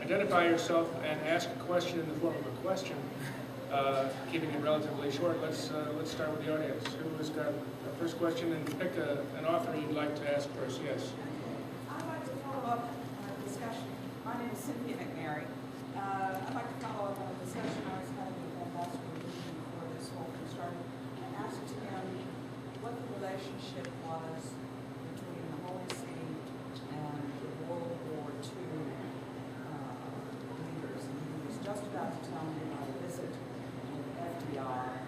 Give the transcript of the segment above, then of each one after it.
identify yourself and ask a question in the form of a question, keeping it relatively short. Let's start with the audience. Who has got a first question, and pick an author you'd like to ask first? Yes. I'd like to follow up on a discussion. My name is Cynthia McNary. I'd like to follow up on a discussion I was having with Ambassador Rooney before this whole thing started, and asked him what the relationship was between the Holy See and the World War II leaders. And he was just about to tell me about a visit with FDR,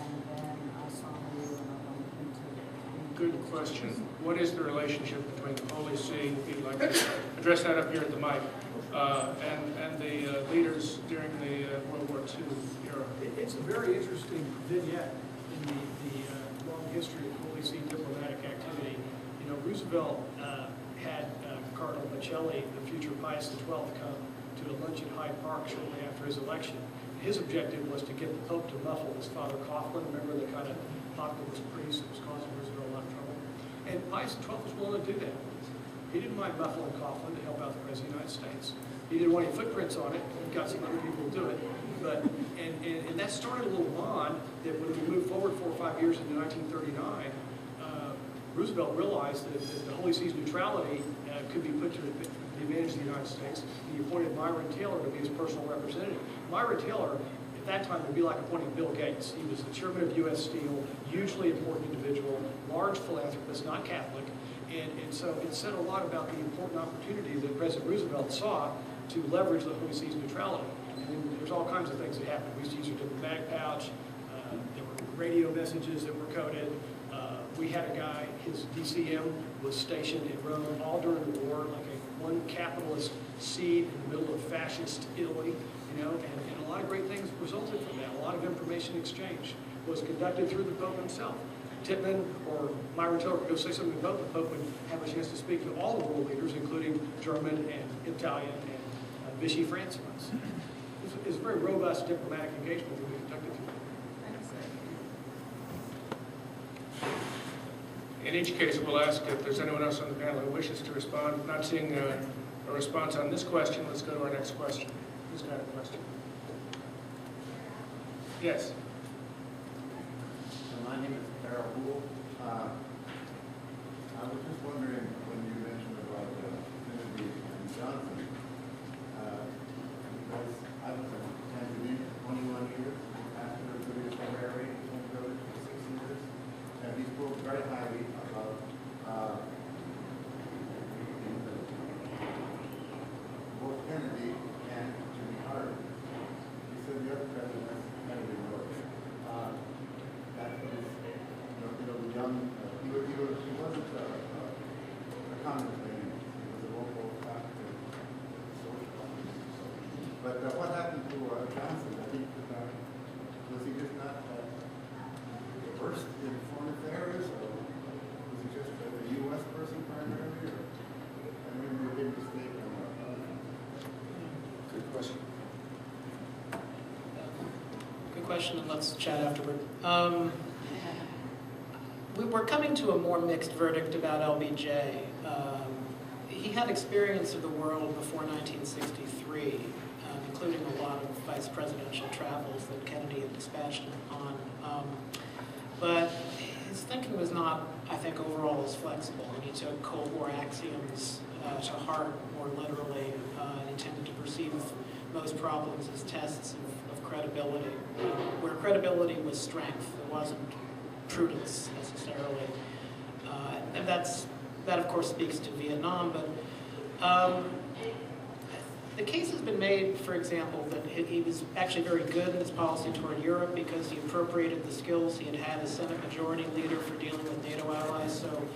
and then I saw you and I wanted him to. Good question. What is the relationship between the Holy See, if you'd like to address that up here at the mic, and the leaders during the World War II era? It's a very interesting vignette in the long history of Holy See diplomatic activity. You know, Roosevelt had Cardinal Pacelli, the future Pius XII, come to a lunch at Hyde Park shortly after his election. His objective was to get the Pope to muffle his Father Coughlin, remember the kind of populist priest that was causing Roosevelt a lot of trouble. And Pius XII was willing to do that. He didn't mind muffling Coughlin to help out the President of the United States. He didn't want any footprints on it. He got some other people to do it. But and that started a little bond that when we moved forward 4 or 5 years into 1939, Roosevelt realized that the Holy See's neutrality could be put to the advantage of the United States. He appointed Myron Taylor to be his personal representative. Myron Taylor, at that time, would be like appointing Bill Gates. He was the chairman of U.S. Steel, hugely important individual, large philanthropist, not Catholic. And so it said a lot about the important opportunity that President Roosevelt saw to leverage the Holy See's neutrality. And there's all kinds of things that happened. We used to use your diplomatic pouch. There were radio messages that were coded. We had a guy, his DCM was stationed in Rome all during the war, like one capitalist seed in the middle of fascist Italy, you know, and a lot of great things resulted from that. A lot of information exchange was conducted through the Pope himself. Tippmann or Myron Taylor would go say something to the Pope would have a chance to speak to all the world leaders, including German and Italian and Vichy Francois. It was a very robust diplomatic engagement that we conducted through. In each case, we'll ask if there's anyone else on the panel who wishes to respond. Not seeing a response on this question, let's go to our next question. Who's got a question? Yes. My name is Carol Houle. I was just wondering when you mentioned about Kennedy and Johnson, because I was in Tanzania for 21 years after the British Ferrari and for 6 years, and he spoke very highly about both Kennedy and Jimmy Carter. He said the other presidents Kennedy wrote. That was, the young, he wasn't a communist man, he was a local African socialist. But what happened to Johnson? I think was he just not versed in foreign affairs, or was he just a U.S. person primarily? Or I remember a big mistake on other things. Good question. Good question, and let's chat afterward. We're coming to a more mixed verdict about LBJ. He had experience of the world before 1963, including a lot of vice presidential travels that Kennedy had dispatched him on. But his thinking was not, I think, overall as flexible, and he took Cold War axioms to heart more literally and intended to perceive most problems as tests of credibility, where credibility was strength, it wasn't prudence necessarily. And that of course speaks to Vietnam, but the case has been made, for example, that he was actually very good in his policy toward Europe because he appropriated the skills he had had as Senate Majority Leader for dealing with NATO allies. So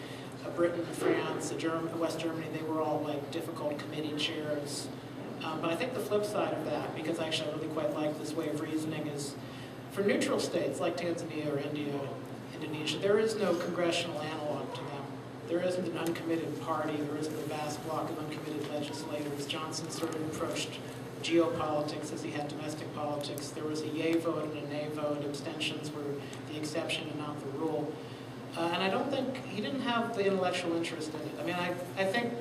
Britain, France, West Germany, they were all like difficult committee chairs. But I think the flip side of that, because actually I really quite like this way of reasoning, is for neutral states like Tanzania or India, Indonesia, there is no congressional analog to them. There isn't an uncommitted party, there isn't a vast block of uncommitted legislators. Johnson sort of approached geopolitics as he had domestic politics. There was a yay vote and a nay vote. Abstentions were the exception and not the rule. And I don't think, he didn't have the intellectual interest in it. I mean, I think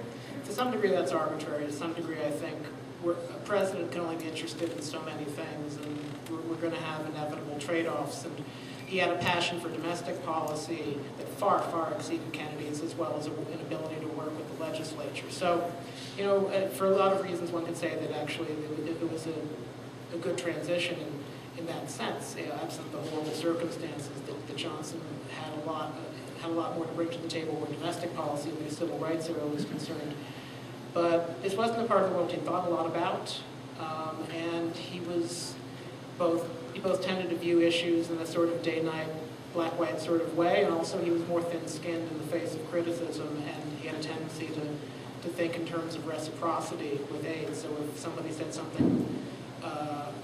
to some degree that's arbitrary. To some degree I think a president can only be interested in so many things, and we're going to have inevitable trade-offs. And he had a passion for domestic policy that far, far exceeded Kennedy's, as well as an ability to work with the legislature. So, you know, for a lot of reasons, one could say that actually it was a good transition in that sense, absent the horrible circumstances that Johnson had a lot more to bring to the table where domestic policy and the civil rights era was concerned. But this wasn't the part of the world he thought a lot about, and he both tended to view issues in a sort of day-night, black-white sort of way, and also he was more thin-skinned in the face of criticism, and he had a tendency to think in terms of reciprocity with aid. So if somebody said something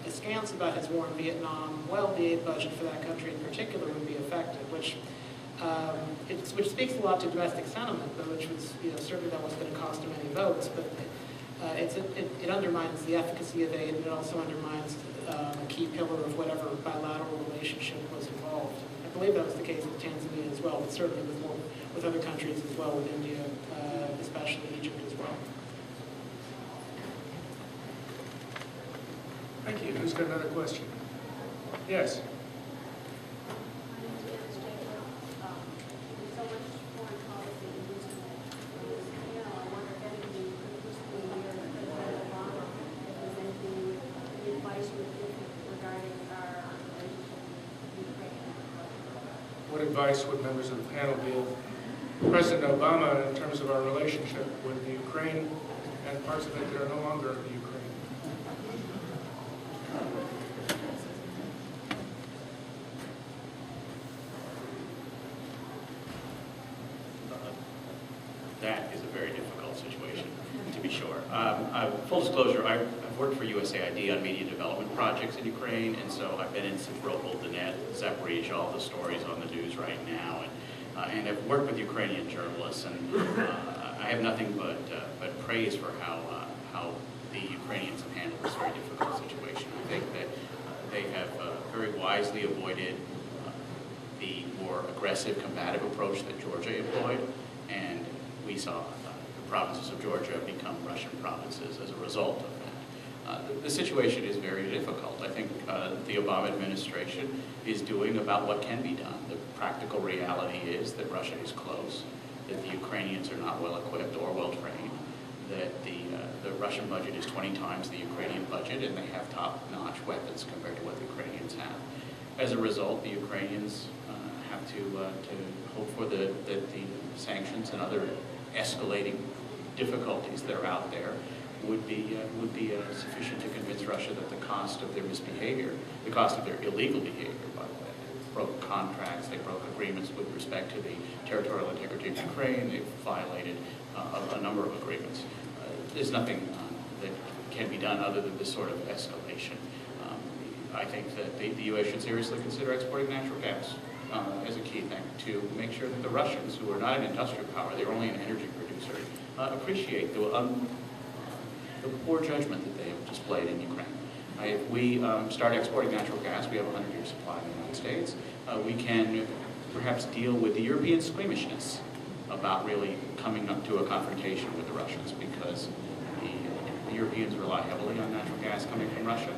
askance about his war in Vietnam, well, the aid budget for that country in particular would be affected, which speaks a lot to domestic sentiment, but which was, you know, certainly that wasn't going to cost him any votes, but it undermines the efficacy of aid, and it also undermines a key pillar of whatever bilateral relationship was involved. I believe that was the case with Tanzania as well, but certainly with other countries as well, with India, especially Egypt as well. Thank you. Who's got another question? Yes. What advice would members of the panel give President Obama in terms of our relationship with the Ukraine and parts of it that are no longer the Ukraine? That is a very difficult situation, to be sure. Full disclosure, I've worked for USAID on media development projects in Ukraine, and so I've been in Simferopol, Donetsk, Zaporizhia, all the stories on the news right now, and I've worked with Ukrainian journalists, and I have nothing but praise for how the Ukrainians have handled this very difficult situation. I think that they have very wisely avoided the more aggressive, combative approach that Georgia employed, and we saw the provinces of Georgia become Russian provinces as a result of that. The situation is very difficult. I think the Obama administration is doing about what can be done. The practical reality is that Russia is close, that the Ukrainians are not well equipped or well trained, that the Russian budget is 20 times the Ukrainian budget, and they have top-notch weapons compared to what the Ukrainians have. As a result, the Ukrainians have to hope for the sanctions and other escalating difficulties that are out there would be sufficient to convince Russia that the cost of their misbehavior, the cost of their illegal behavior, by the way, they broke contracts, they broke agreements with respect to the territorial integrity of Ukraine, they've violated a number of agreements. There's nothing that can be done other than this sort of escalation. I think that the U.S. should seriously consider exporting natural gas as a key thing to make sure that the Russians, who are not an industrial power, they're only an energy producer, appreciate the poor judgment that they have displayed in Ukraine. If we start exporting natural gas, we have a 100-year supply in the United States. We can perhaps deal with the European squeamishness about really coming up to a confrontation with the Russians, because the Europeans rely heavily on natural gas coming from Russia.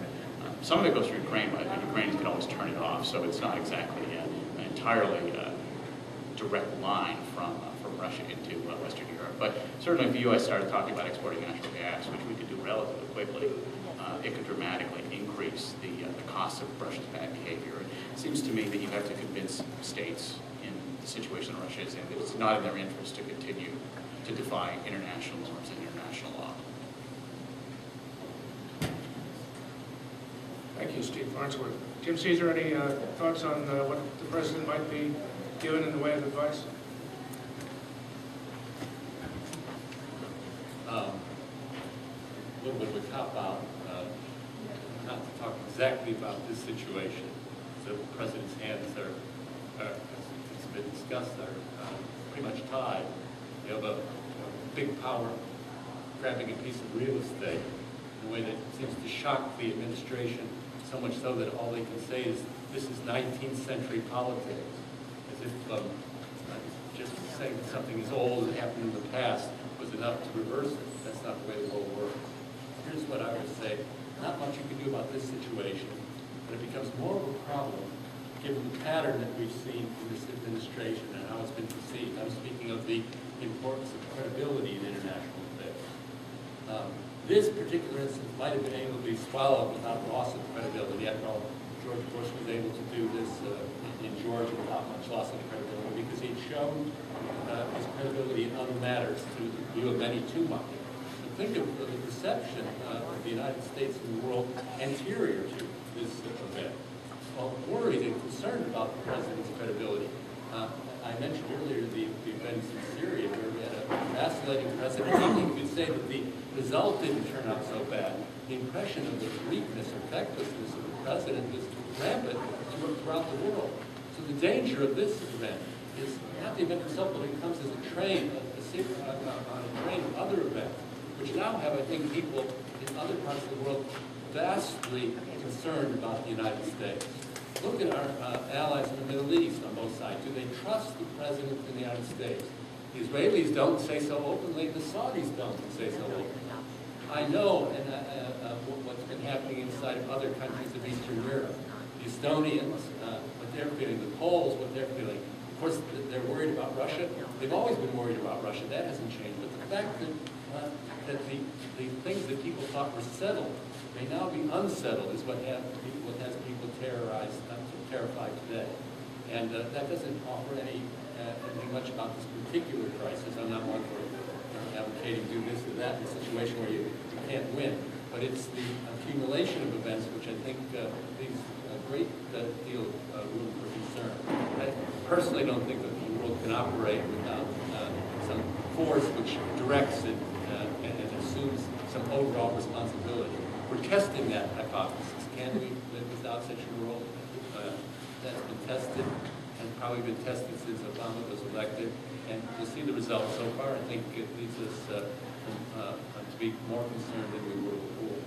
Some of it goes through Ukraine, but the Ukrainians can always turn it off, so it's not exactly an entirely direct line from Russia into Western Europe. But certainly if the U.S. started talking about exporting natural gas, which we could do relatively quickly, it could dramatically increase the cost of Russia's bad behavior. It seems to me that you have to convince states in the situation Russia is in that it's not in their interest to continue to defy international norms and international law. Thank you, Steve Farnsworth. Jim Caesar, any thoughts on what the president might be given in the way of advice? A little bit of a cop-out, not to talk exactly about this situation. The president's hands are, as it's been discussed, are pretty much tied. You have a big power grabbing a piece of real estate in a way that seems to shock the administration, so much so that all they can say is, this is 19th century politics, as if just saying something is old and happened in the past was enough to reverse it. That's not the way the world works. here's what I would say. Not much you can do about this situation, but it becomes more of a problem given the pattern that we've seen in this administration and how it's been perceived. I'm speaking of the importance of credibility in international affairs. This particular instance might have been able to be swallowed without loss of credibility. After all, George Bush was able to do this in Georgia without much loss of credibility because he'd shown his credibility in other matters to the view of many too much. But think of the perception of the United States in the world anterior to this event. Well, worried and concerned about the president's credibility. I mentioned earlier the events in Syria where we had a vacillating president. You could say that the result didn't turn out so bad. The impression of the weakness or effectiveness of the president was rampant throughout the world. So the danger of this event is not the event itself, but it comes as a train, on a train of other events, which now have, I think, people in other parts of the world vastly concerned about the United States. Look at our allies in the Middle East on both sides. Do they trust the president in the United States? The Israelis don't say so openly. The Saudis don't say so openly. I know what's been happening inside of other countries of Eastern Europe. The Estonians, what they're feeling. The Poles, what they're feeling. Of course, they're worried about Russia. They've always been worried about Russia. That hasn't changed. But the fact that the things that people thought were settled may now be unsettled is what has people terrified today. And that doesn't offer anything much about this particular crisis. I'm not one for advocating do this or that in a situation where you can't win. But it's the accumulation of events which I think leaves a great deal of room for concern. I personally don't think that the world can operate without some force which directs it and assumes some overall responsibility. We're testing that hypothesis. Can we live without such a world? That's been tested and probably been tested since Obama was elected. And you'll see the results so far. I think it leads us to be more concerned than we were before.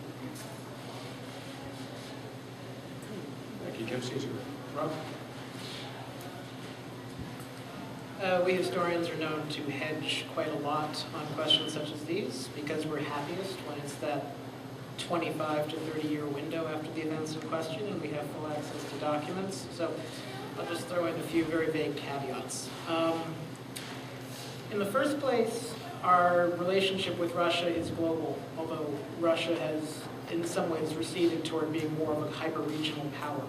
Thank you, Jim Caesar. Rob? We historians are known to hedge quite a lot on questions such as these because we're happiest when it's that 25 to 30-year window after the events in question and we have full access to documents. So I'll just throw in a few very vague caveats. In the first place, our relationship with Russia is global, although Russia has in some ways receded toward being more of a hyper-regional power.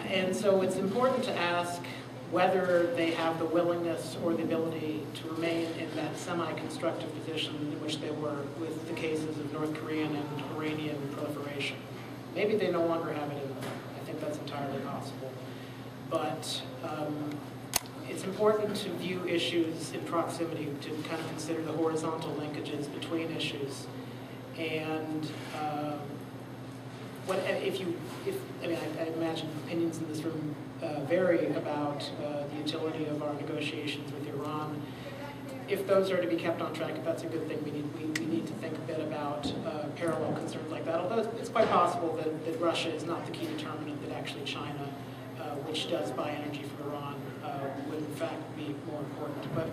And so it's important to ask whether they have the willingness or the ability to remain in that semi-constructive position in which they were with the cases of North Korean and Iranian proliferation. Maybe they no longer have it in them. I think that's entirely possible. But it's important to view issues in proximity, to kind of consider the horizontal linkages between issues. And I imagine opinions in this room vary about the utility of our negotiations with Iran. If those are to be kept on track, if that's a good thing, we need to think a bit about parallel concerns like that. Although it's quite possible that Russia is not the key determinant, that actually China, which does buy energy from Iran, would in fact be more important. But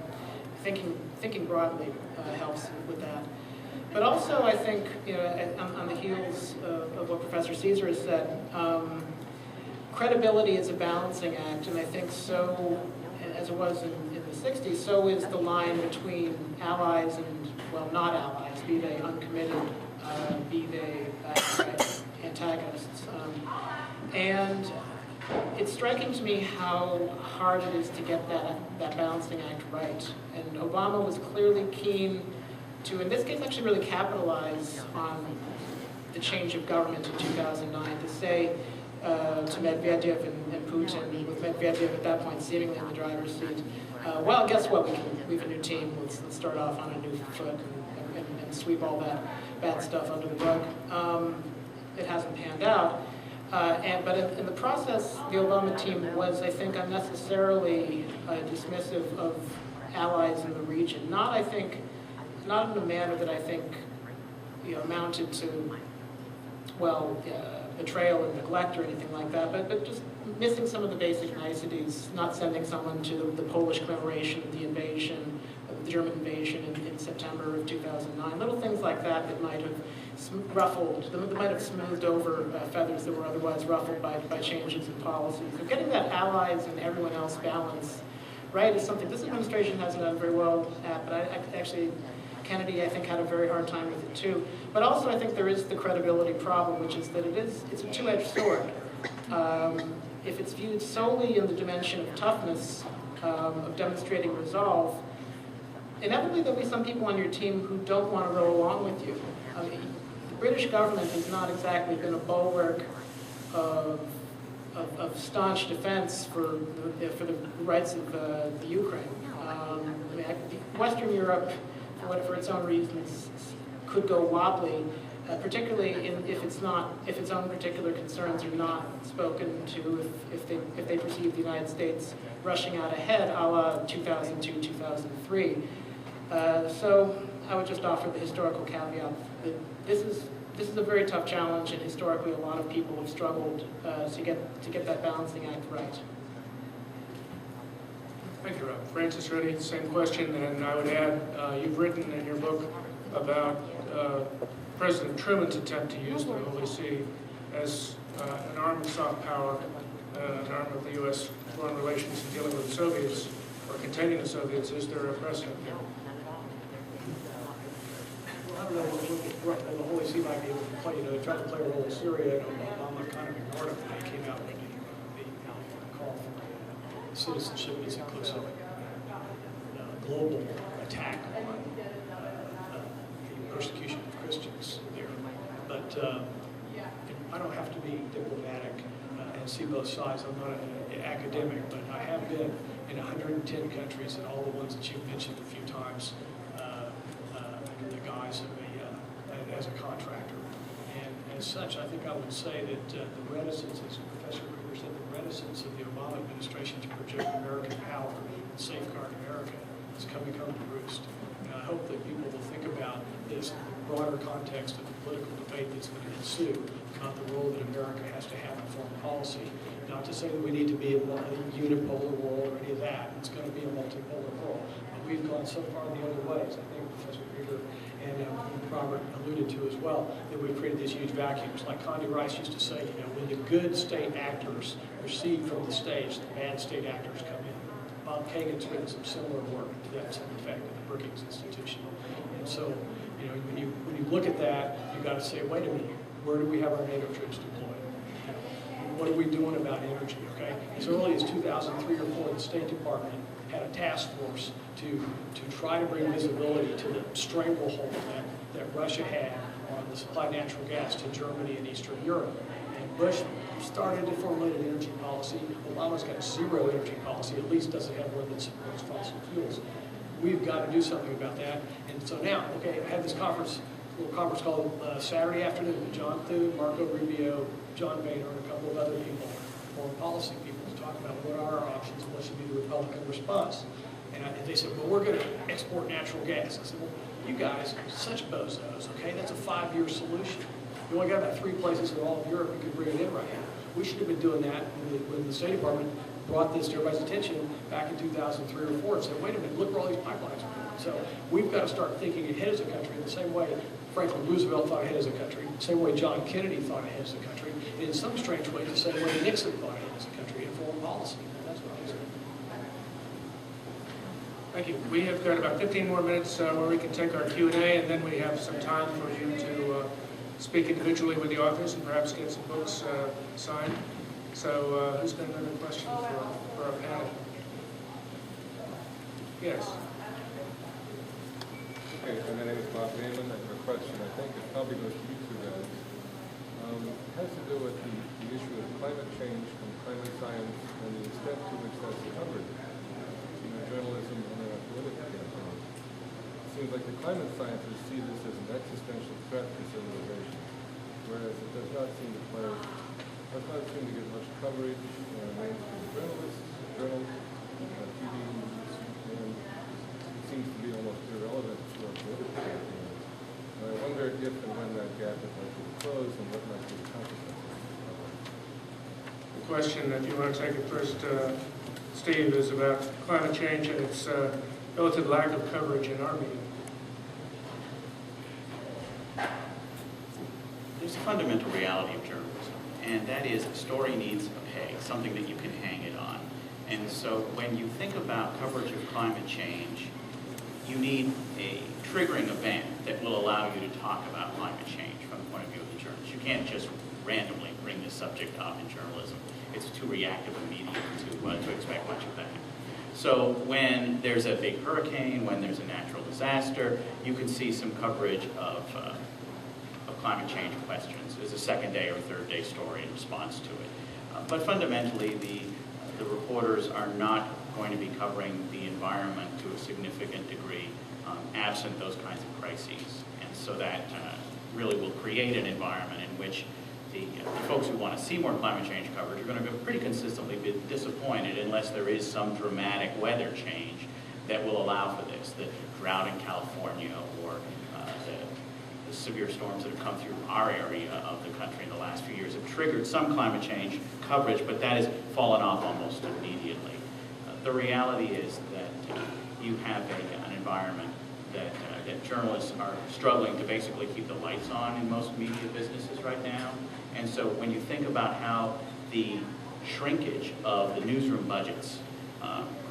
thinking broadly helps with that. But also, I think, on the heels of what Professor Caesar has said, credibility is a balancing act, and I think so, as it was in the 60s, so is the line between allies and, well, not allies, be they uncommitted, be they antagonists. And it's striking to me how hard it is to get that balancing act right. And Obama was clearly keen to, in this case, actually really capitalize on the change of government in 2009 to say to Medvedev and Putin, with Medvedev at that point seemingly in the driver's seat, well, guess what, we have a new team, let's start off on a new foot and sweep all that bad stuff under the rug. It hasn't panned out. But in the process, the Obama team was, I think, unnecessarily dismissive of allies in the region. Not in a manner that I think amounted to, well, betrayal and neglect or anything like that, but just missing some of the basic niceties, not sending someone to the Polish commemoration of the invasion, the German invasion in September of 2009. Little things like that that might have that might have smoothed over feathers that were otherwise ruffled by changes in policy. So getting that allies and everyone else balance right is something this administration hasn't done very well at, but actually Kennedy, I think, had a very hard time with it too. But also I think there is the credibility problem, which is that it's a two-edged sword. If it's viewed solely in the dimension of toughness, of demonstrating resolve, inevitably there'll be some people on your team who don't want to go along with you. I mean, the British government has not exactly been a bulwark of staunch defense for the rights of the Ukraine. Western Europe, for its own reasons, could go wobbly, particularly if its own particular concerns are not spoken to. If they perceive the United States rushing out ahead, a la 2002, 2003. So I would just offer the historical caveat that this is a very tough challenge, and historically a lot of people have struggled to get that balancing act right. Thank you, Rob. Francis, ready? Same question, and I would add, you've written in your book about President Truman's attempt to use the Holy See as an arm of soft power, an arm of the U.S. foreign relations in dealing with the Soviets, or containing the Soviets. Is there a precedent here? Well, I don't know, the Holy See might be able to play, they tried to play a role in Syria, and Obama kind of ignored it when they came out with the call for citizenship is inclusive, global attack on the persecution of Christians there. But I don't have to be diplomatic and see both sides. I'm not an academic, but I have been in 110 countries, and all the ones that you've mentioned a few times under the guise of as a contractor. And as such, I think I would say that the reticence, as Professor Kruger said, the reticence of the Obama administration to project American power and safeguard America is coming home to roost. And I hope that people will think about this broader context of the political debate that's going to ensue, not the role that America has to have in foreign policy. Not to say that we need to be a unipolar world or any of that. It's going to be a multipolar world. But we've gone so far the other ways. I think Professor Kruger and Robert alluded to as well, that we've created these huge vacuums. Like Condi Rice used to say, when the good state actors recede from the stage, the bad state actors come in. Bob Kagan's written some similar work to that same effect at the Brookings Institution. And so, when you look at that, you've got to say, wait a minute, where do we have our NATO troops deployed? What are we doing about energy, okay? As early as 2003 or 4, the State Department had a task force to try to bring visibility to the stranglehold that Russia had on the supply of natural gas to Germany and Eastern Europe. And Bush started to formulate an energy policy. Obama's got zero energy policy, at least doesn't have one that supports fossil fuels. We've got to do something about that. And so now, okay, I had this little conference call Saturday afternoon with John Thune, Marco Rubio, John Boehner, and a couple of other people, foreign policy people, to talk about what are our options and what should be the Republican response. And they said, well, we're going to export natural gas. I said, well, you guys are such bozos, okay? That's a 5-year solution. We only got about 3 places in all of Europe we could bring it in right now. We should have been doing that when the State Department brought this to everybody's attention back in 2003 or 4 and said, wait a minute, look where all these pipelines are going. So we've got to start thinking ahead as a country in the same way Franklin Roosevelt thought ahead as a country, the same way John Kennedy thought ahead as a country, and in some strange ways the same way Nixon thought ahead as a country in foreign policy. That's what I was saying. Thank you. We have got about 15 more minutes where we can take our Q&A, and then we have some time for you to speak individually with the authors and perhaps get some books signed. So who's got another question for our panel? Yes. Okay, so my name is Bob Damon. I have a question. I think it probably goes to you two guys. It has to do with the issue of climate change and climate science and the extent to which that's covered in journalism and in our political campaign. It seems like the climate scientists see this as an existential threat to civilization, whereas it does not seem to get much coverage in mainstream journalists, journals, TV news, and it seems to be almost irrelevant to our political campaign. And I wonder if and when that gap is likely to close and what might be the consequences of that. The question, if you want to take it first, Steve, is about climate change and its relative lack of coverage in our media? There's a fundamental reality of journalism, and that is a story needs a peg, something that you can hang it on. And so when you think about coverage of climate change, you need a triggering event that will allow you to talk about climate change from the point of view of the journalist. You can't just randomly bring this subject up in journalism. It's too reactive a medium to expect much of that. So when there's a big hurricane, when there's a natural disaster, you can see some coverage of climate change questions as a second day or third day story in response to it. But fundamentally, the reporters are not going to be covering the environment to a significant degree absent those kinds of crises. And so that really will create an environment in which the folks who want to see more climate change coverage are going to pretty consistently be disappointed unless there is some dramatic weather change that will allow for this. The drought in California or the severe storms that have come through our area of the country in the last few years have triggered some climate change coverage, but that has fallen off almost immediately. The reality is that you have an environment that journalists are struggling to basically keep the lights on in most media businesses right now. And so when you think about how the shrinkage of the newsroom budgets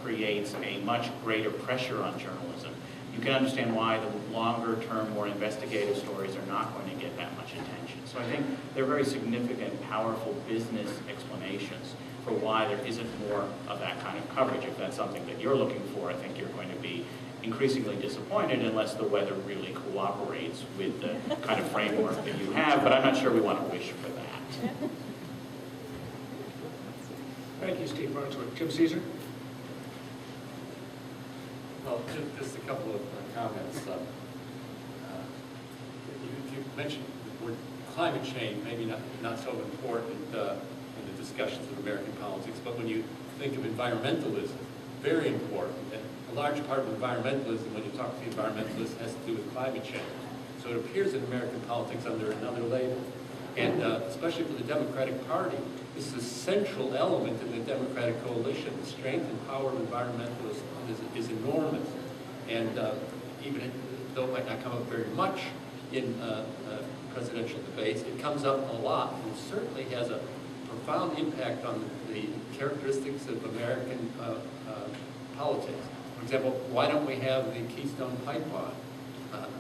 creates a much greater pressure on journalism, you can understand why the longer-term, more investigative stories are not going to get that much attention. So I think there are very significant, powerful business explanations for why there isn't more of that kind of coverage. If that's something that you're looking for, I think you're going to be increasingly disappointed unless the weather really cooperates with the kind of framework that you have, but I'm not sure we want to wish for that. Thank you, Steve Farnsworth. Jim Caesar? Well, just a couple of comments. You mentioned the word climate change, maybe not so important in the discussions of American politics, but when you think of environmentalism, very important. And a large part of environmentalism, when you talk to the environmentalists, has to do with climate change. So it appears in American politics under another label. And especially for the Democratic Party, this is a central element in the Democratic coalition. The strength and power of environmentalism is enormous. And even though it might not come up very much in presidential debates, it comes up a lot and certainly has a profound impact on the characteristics of American politics. For example, why don't we have the Keystone Pipeline?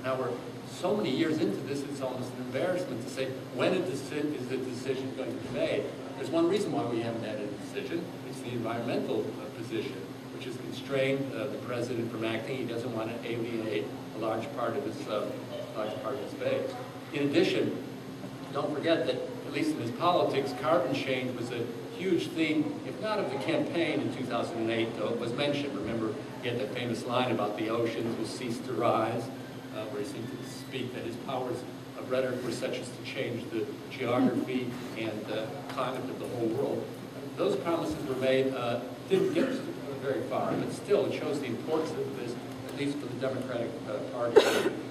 Now we're so many years into this, it's almost an embarrassment to say, when is the decision going to be made? There's one reason why we haven't had a decision. It's the environmental position, which has constrained the president from acting. He doesn't want to alienate a large part of his base. In addition, don't forget that, at least in his politics, carbon change was a huge theme, if not of the campaign in 2008, though it was mentioned. Remember, he had that famous line about the oceans will cease to rise, where he seemed to speak that his powers of rhetoric were such as to change the geography and climate of the whole world. Those promises were made, didn't get very far, but still it shows the importance of this, at least for the Democratic Party.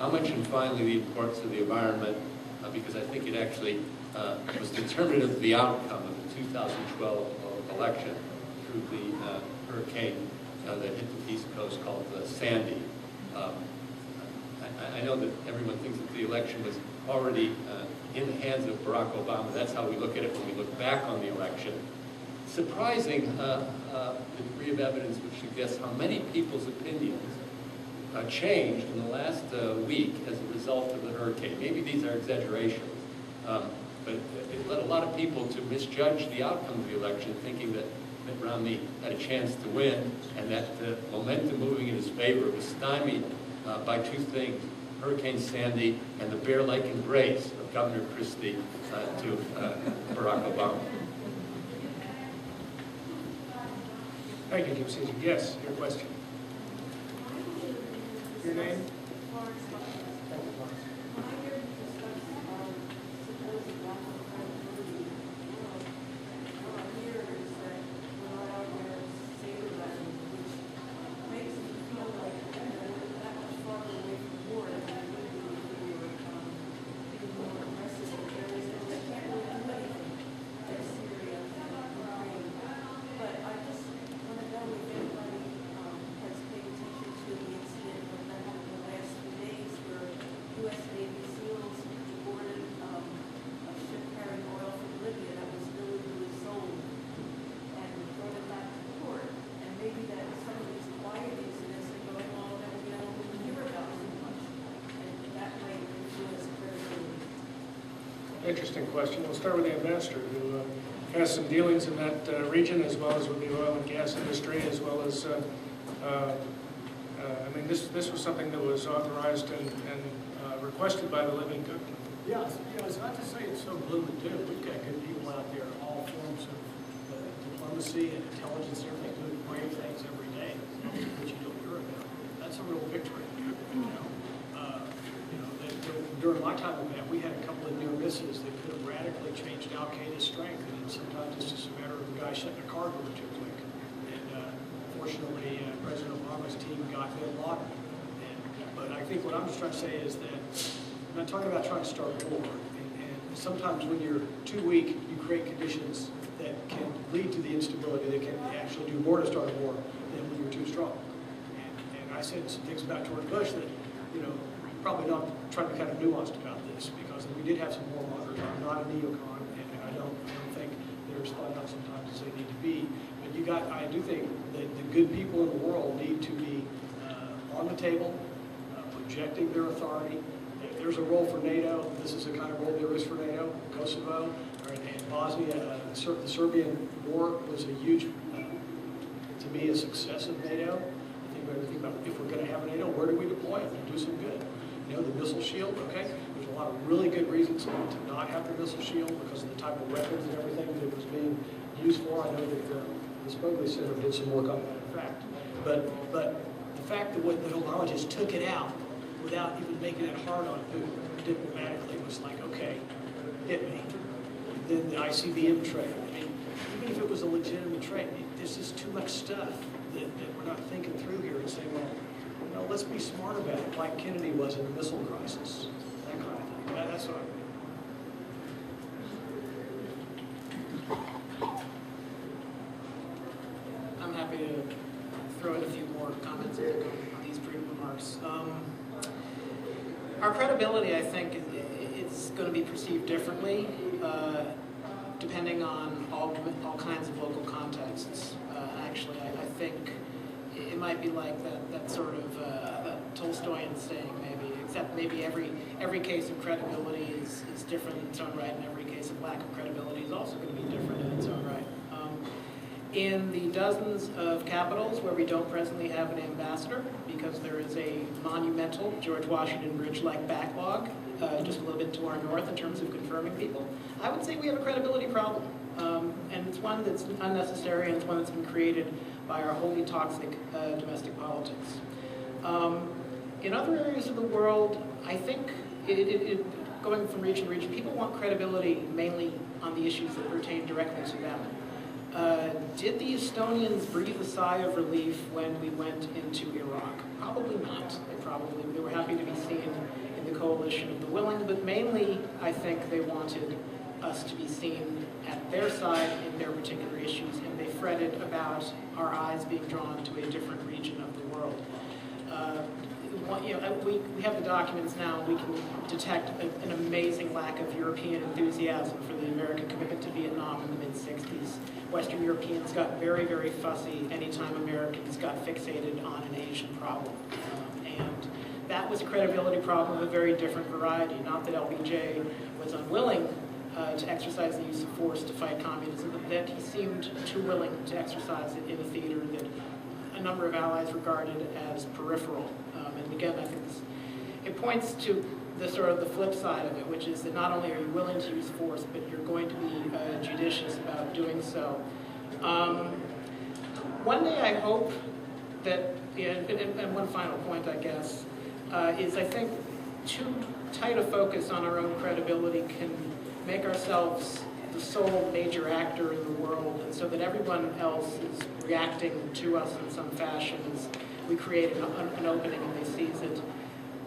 I'll mention finally the importance of the environment, because I think it actually was determinative of the outcome of the 2012 election through the hurricane that hit the East Coast called Sandy. I know that everyone thinks that the election was already in the hands of Barack Obama. That's how we look at it when we look back on the election. Surprising the degree of evidence which suggests how many people's opinions changed in the last week as a result of the hurricane. Maybe these are exaggerations, but it led a lot of people to misjudge the outcome of the election, thinking that Mitt Romney had a chance to win, and that the momentum moving in his favor was stymied by two things: Hurricane Sandy and the bear-like embrace of Governor Christie to Barack Obama. Thank you, Jim Caesar. Yes, your question. Your name? But I just want to know if anybody has paid attention to the Interesting question. We'll start with the ambassador, who has some dealings in that region, as well as with the oil and gas industry, as well as, I mean, this was something that was authorized and requested by the living good. Yeah, it's not to say it's so gloom and doom. We've got good people out there in all forms of diplomacy and intelligence and everything doing brave things every day, which you don't hear about. That's a real victory. During my time in that, we had a couple of near misses that could have radically changed Al-Qaeda's strength, and sometimes it's just a matter of a guy shutting a car door too quick. And fortunately, President Obama's team got bin Laden. But I think what I'm just trying to say is that I'm not talking about trying to start a war. And sometimes when you're too weak, you create conditions that can lead to the instability that can actually do more to start a war than when you're too strong. And I said some things about George Bush that, probably not trying to be kind of nuanced about this, because we did have some warmongers. I'm not a neocon, and I don't think they're as thought out sometimes as they need to be. But I do think that the good people in the world need to be on the table, projecting their authority. If there's a role for NATO, this is the kind of role there is for NATO. Kosovo, and Bosnia, the Serbian war was a huge, to me, a success of NATO. I think we have to think about, if we're going to have a NATO, where do we deploy it and do some good? The missile shield, okay? There's a lot of really good reasons to not have the missile shield because of the type of weapons and everything that it was being used for. I know that the Spogli Center did some work on that, in fact. But the fact that Obama just took it out without even making it hard on Putin diplomatically was like, okay, hit me. Then the ICBM trade. I mean, even if it was a legitimate trade, there's just too much stuff that we're not thinking through here and saying, well, let's be smart about it, like Kennedy was in the missile crisis, that kind of thing. That's what I'm happy to throw in a few more comments on these brief remarks. Our credibility, I think, is going to be perceived differently depending on all kinds of local contexts. Actually, I think it might be like that sort of that Tolstoyan saying, maybe, except maybe every case of credibility is different in its own right, and every case of lack of credibility is also going to be different in its own right. In the dozens of capitals where we don't presently have an ambassador, because there is a monumental George Washington Bridge-like backlog just a little bit to our north in terms of confirming people, I would say we have a credibility problem. And it's one that's unnecessary, and it's one that's been created by our wholly toxic domestic politics. In other areas of the world, I think, going from region to region, people want credibility mainly on the issues that pertain directly to them. Did the Estonians breathe a sigh of relief when we went into Iraq? Probably not. They were happy to be seen in the coalition of the willing, but mainly I think they wanted us to be seen at their side in their particular issues, and they fretted about our eyes being drawn to a different region of the world. We have the documents now, and we can detect an amazing lack of European enthusiasm for the American commitment to Vietnam in the mid-60s. Western Europeans got very, very fussy anytime Americans got fixated on an Asian problem. And that was a credibility problem of a very different variety. Not that LBJ was unwilling to exercise the use of force to fight communism, but that he seemed too willing to exercise it in a theater that a number of allies regarded as peripheral. And again, I think it points to the sort of the flip side of it, which is that not only are you willing to use force, but you're going to be judicious about doing so. One day I hope that, and one final point, I guess, is I think too tight a focus on our own credibility can make ourselves the sole major actor in the world, and so that everyone else is reacting to us in some fashion as we create an opening and they seize it.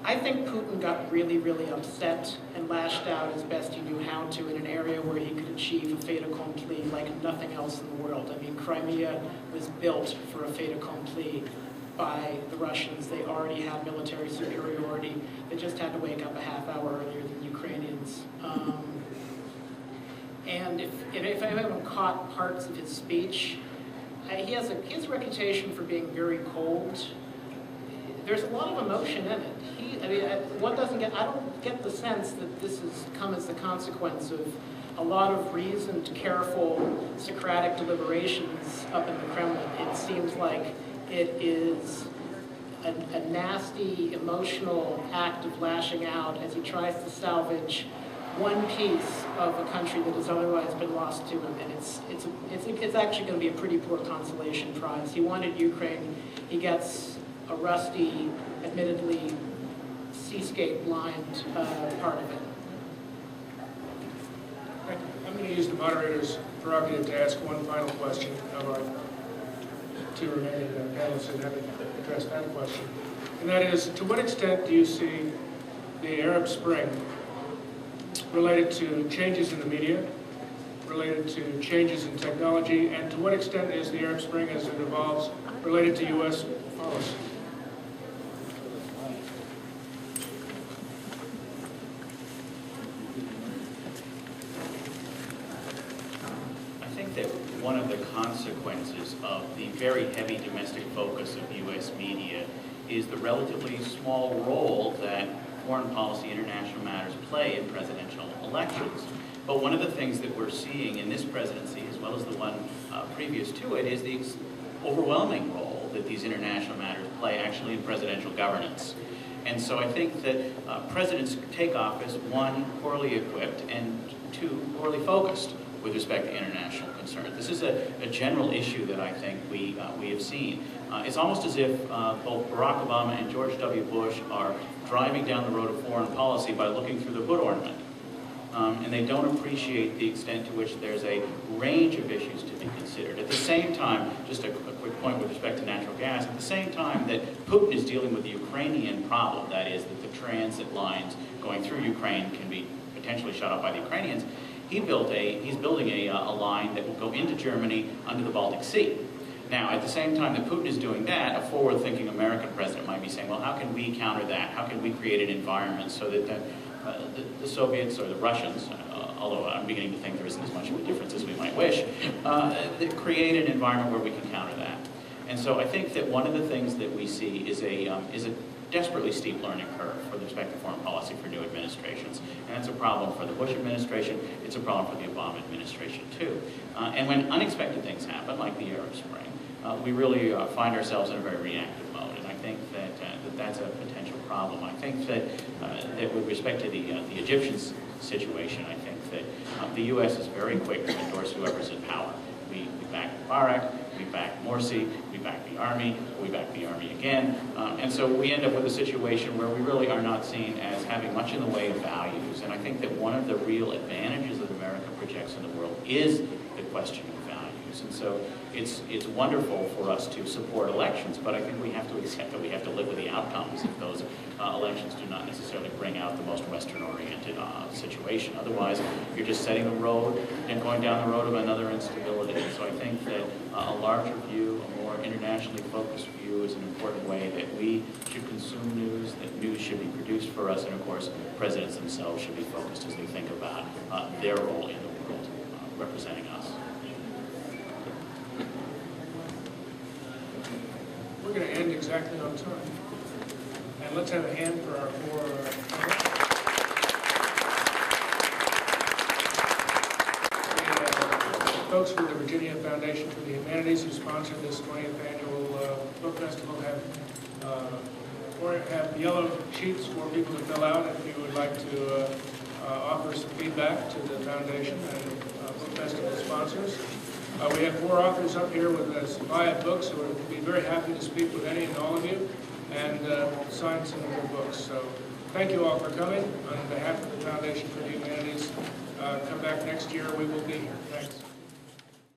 I think Putin got really, really upset and lashed out as best he knew how to in an area where he could achieve a fait accompli like nothing else in the world. I mean, Crimea was built for a fait accompli by the Russians. They already had military superiority. They just had to wake up a half hour earlier than the Ukrainians. And if I haven't caught parts of his speech, he has a reputation for being very cold, there's a lot of emotion in it. I don't get the sense that this has come as the consequence of a lot of reasoned, careful, Socratic deliberations up in the Kremlin. It seems like it is a nasty, emotional act of lashing out as he tries to salvage one piece of a country that has otherwise been lost to him, and it's actually going to be a pretty poor consolation prize. He wanted Ukraine. He gets a rusty, admittedly seascape-lined part of it. I'm going to use the moderator's prerogative to ask one final question of our two remaining panelists that haven't addressed that question. And that is, to what extent do you see the Arab Spring related to changes in the media, related to changes in technology, and to what extent is the Arab Spring as it evolves related to U.S. policy? I think that one of the consequences of the very heavy domestic focus of U.S. media is the relatively small role that foreign policy international matters play in presidential elections. But one of the things that we're seeing in this presidency, as well as the one previous to it, is the overwhelming role that these international matters play actually in presidential governance. And so I think that presidents take office, one, poorly equipped, and two, poorly focused with respect to international concerns. This is a general issue that I think we have seen. It's almost as if both Barack Obama and George W. Bush are driving down the road of foreign policy by looking through the hood ornament. And they don't appreciate the extent to which there's a range of issues to be considered. At the same time, just a quick point with respect to natural gas, at the same time that Putin is dealing with the Ukrainian problem, that is that the transit lines going through Ukraine can be potentially shut off by the Ukrainians, he's building a line that will go into Germany under the Baltic Sea. Now, at the same time that Putin is doing that, a forward-thinking American president might be saying, well, how can we counter that? How can we create an environment so that the Soviets or the Russians, although I'm beginning to think there isn't as much of a difference as we might wish, that create an environment where we can counter that. And so I think that one of the things that we see is a desperately steep learning curve with respect to foreign policy for new administrations. And that's a problem for the Bush administration. It's a problem for the Obama administration, too. And when unexpected things happen, like the Arab Spring, we really find ourselves in a very reactive mode. And I think that that's a potential problem. I think that with respect to the Egyptian situation, I think that the U.S. is very quick to endorse whoever's in power. We back Mubarak, we back Morsi, we back the army, we back the army again. And so we end up with a situation where we really are not seen as having much in the way of values. And I think that one of the real advantages that America projects in the world is the question of values. And so it's wonderful for us to support elections, but I think we have to accept that we have to live with the outcomes if those elections do not necessarily bring out the most Western-oriented situation. Otherwise, you're just setting the road and going down the road of another instability. So I think that a larger view, a more internationally focused view is an important way that we should consume news, that news should be produced for us, and of course, presidents themselves should be focused as they think about their role in the world, representing us. We're going to end exactly on time. And let's have a hand for our four folks from the Virginia Foundation for the Humanities who sponsored this 20th annual book festival have yellow sheets for people to fill out if you would like to offer some feedback to the foundation and book festival sponsors. We have four authors up here with us via books who would be very happy to speak with any and all of you and sign some of your books. So thank you all for coming. On behalf of the Foundation for the Humanities, come back next year. We will be here. Thanks.